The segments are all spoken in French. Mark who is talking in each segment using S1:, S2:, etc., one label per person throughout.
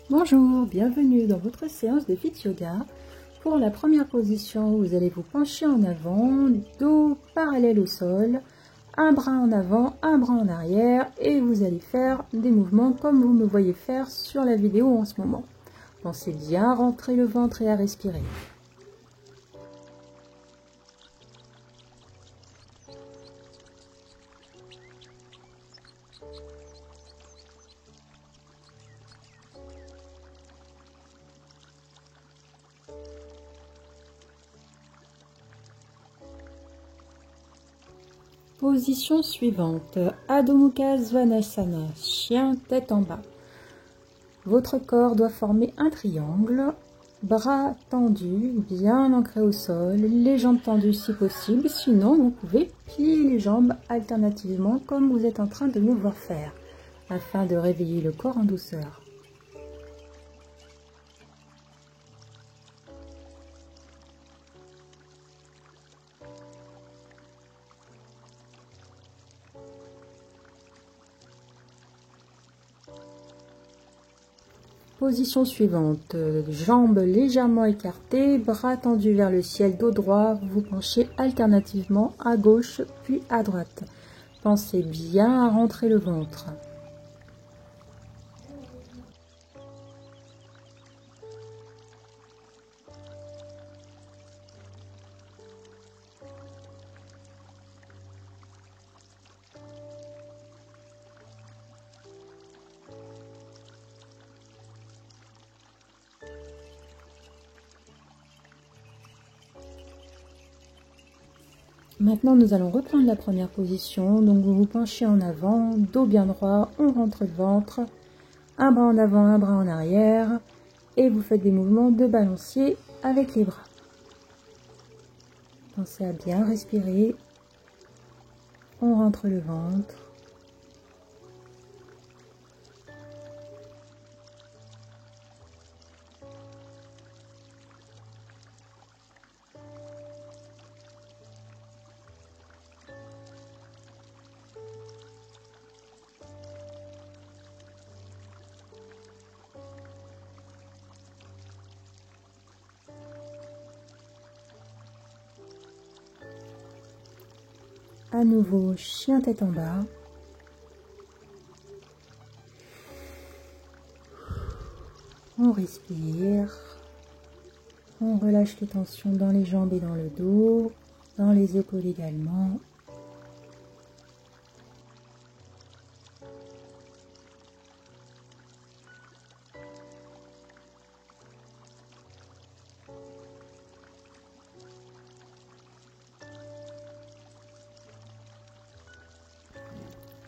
S1: Bonjour, bienvenue dans votre séance de Fit Yoga. Pour la première position, vous allez vous pencher en avant, dos parallèle au sol, un bras en avant, un bras en arrière et vous allez faire des mouvements comme vous me voyez faire sur la vidéo en ce moment. Pensez bien à rentrer le ventre et à respirer. Position suivante, Adho Mukha Svanasana, chien tête en bas. Votre corps doit former un triangle, bras tendus, bien ancrés au sol, les jambes tendues si possible, sinon vous pouvez plier les jambes alternativement comme vous êtes en train de me voir faire, afin de réveiller le corps en douceur. Position suivante, jambes légèrement écartées, bras tendus vers le ciel, dos droit, vous penchez alternativement à gauche puis à droite. Pensez bien à rentrer le ventre. Maintenant, nous allons reprendre la première position. Donc, vous vous penchez en avant, dos bien droit, on rentre le ventre, un bras en avant, un bras en arrière, et vous faites des mouvements de balancier avec les bras. Pensez à bien respirer. On rentre le ventre. À nouveau, chien tête en bas. On respire. On relâche les tensions dans les jambes et dans le dos, dans les épaules également.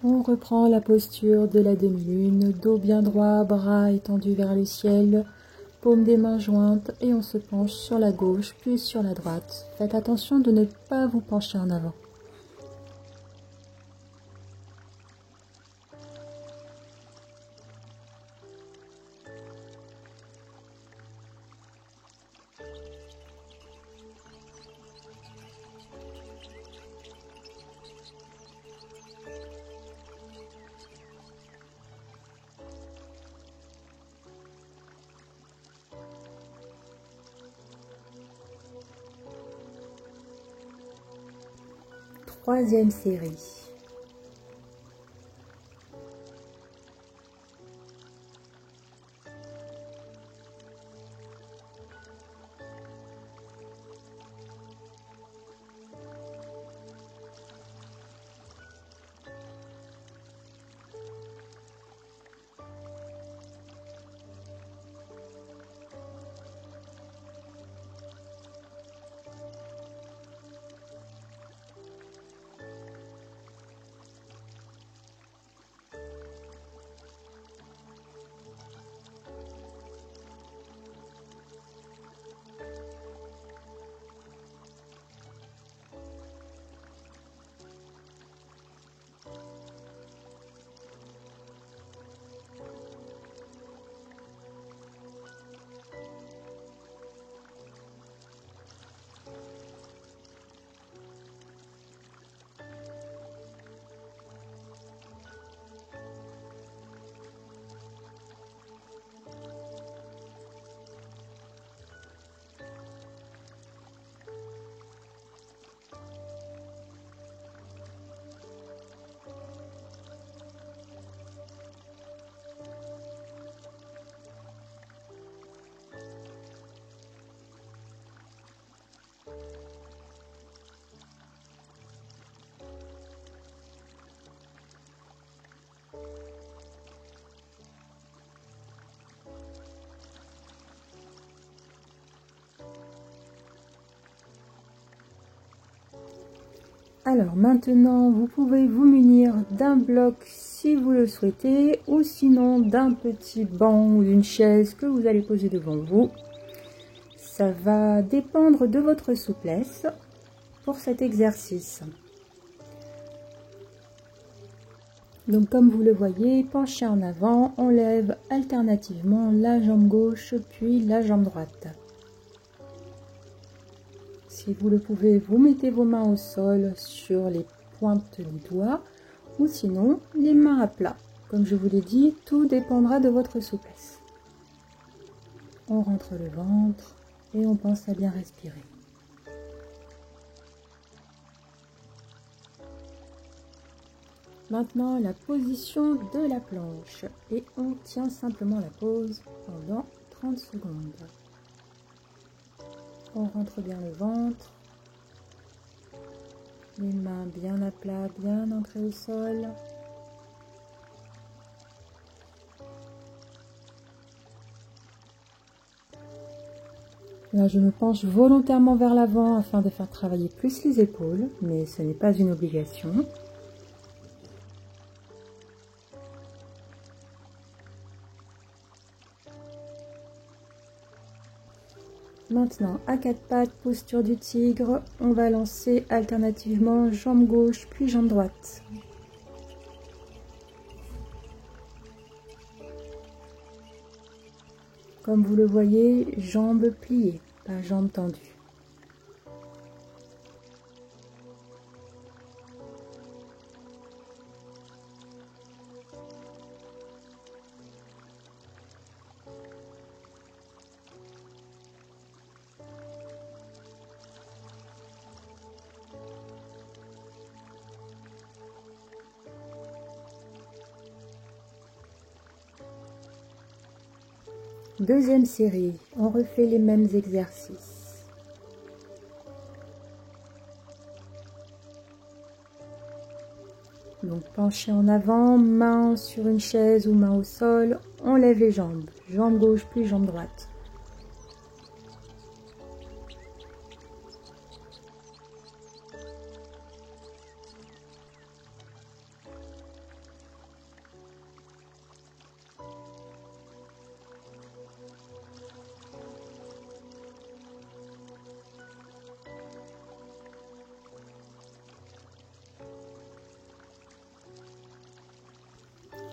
S1: On reprend la posture de la demi-lune, dos bien droit, bras étendus vers le ciel, paumes des mains jointes et on se penche sur la gauche puis sur la droite. Faites attention de ne pas vous pencher en avant. Troisième série. Alors maintenant, vous pouvez vous munir d'un bloc si vous le souhaitez, ou sinon d'un petit banc ou d'une chaise que vous allez poser devant vous. Ça va dépendre de votre souplesse pour cet exercice. Donc comme vous le voyez, penché en avant, on lève alternativement la jambe gauche puis la jambe droite. Si vous le pouvez, vous mettez vos mains au sol sur les pointes des doigts ou sinon les mains à plat. Comme je vous l'ai dit, tout dépendra de votre souplesse. On rentre le ventre et on pense à bien respirer. Maintenant, la position de la planche et on tient simplement la pose pendant 30 secondes. On rentre bien le ventre, les mains bien à plat, bien ancrées au sol. Là, je me penche volontairement vers l'avant afin de faire travailler plus les épaules, mais ce n'est pas une obligation. Maintenant, à quatre pattes, posture du tigre, on va lancer alternativement jambe gauche puis jambe droite. Comme vous le voyez, jambes pliées, pas jambes tendues. Deuxième série, on refait les mêmes exercices. Donc penché en avant, main sur une chaise ou main au sol, on lève les jambes, jambe gauche puis jambe droite.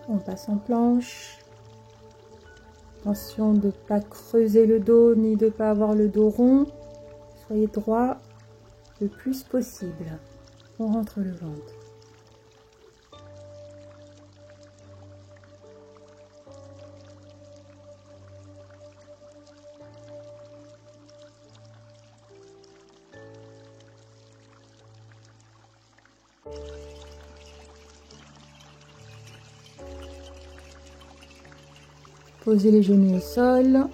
S1: On passe en planche. Attention de ne pas creuser le dos ni de ne pas avoir le dos rond. Soyez droit le plus possible. On rentre le ventre. Posez les genoux au sol,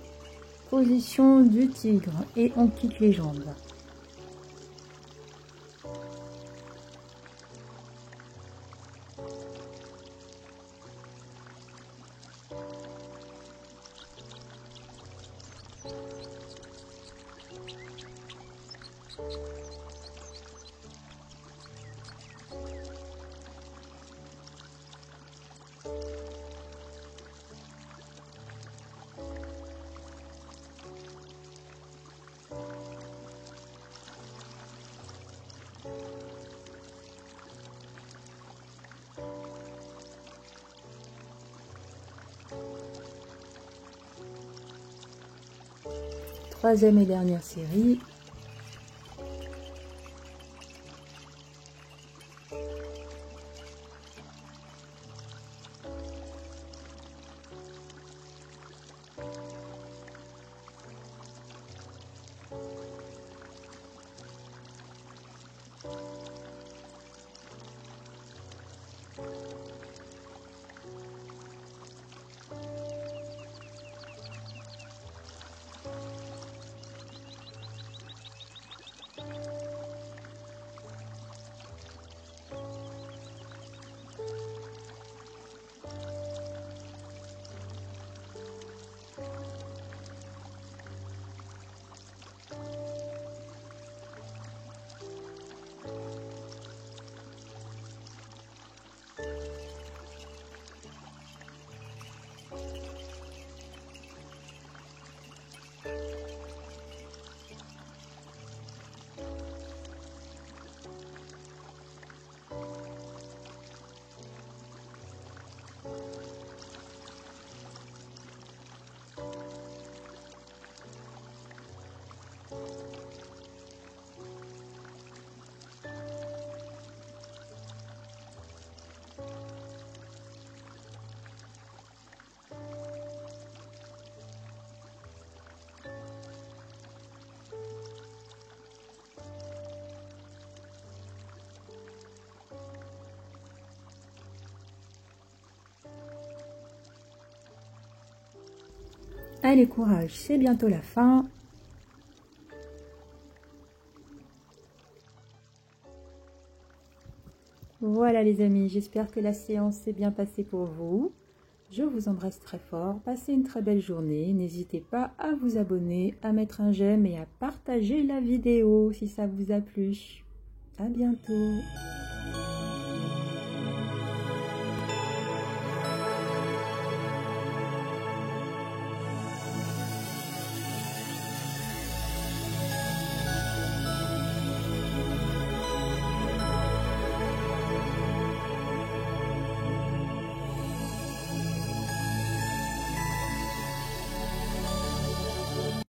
S1: position du tigre et on quitte les jambes. Troisième et dernière série. Allez, courage, c'est bientôt la fin. Voilà les amis, j'espère que la séance s'est bien passée pour vous. Je vous embrasse très fort, passez une très belle journée. N'hésitez pas à vous abonner, à mettre un j'aime et à partager la vidéo si ça vous a plu. À bientôt.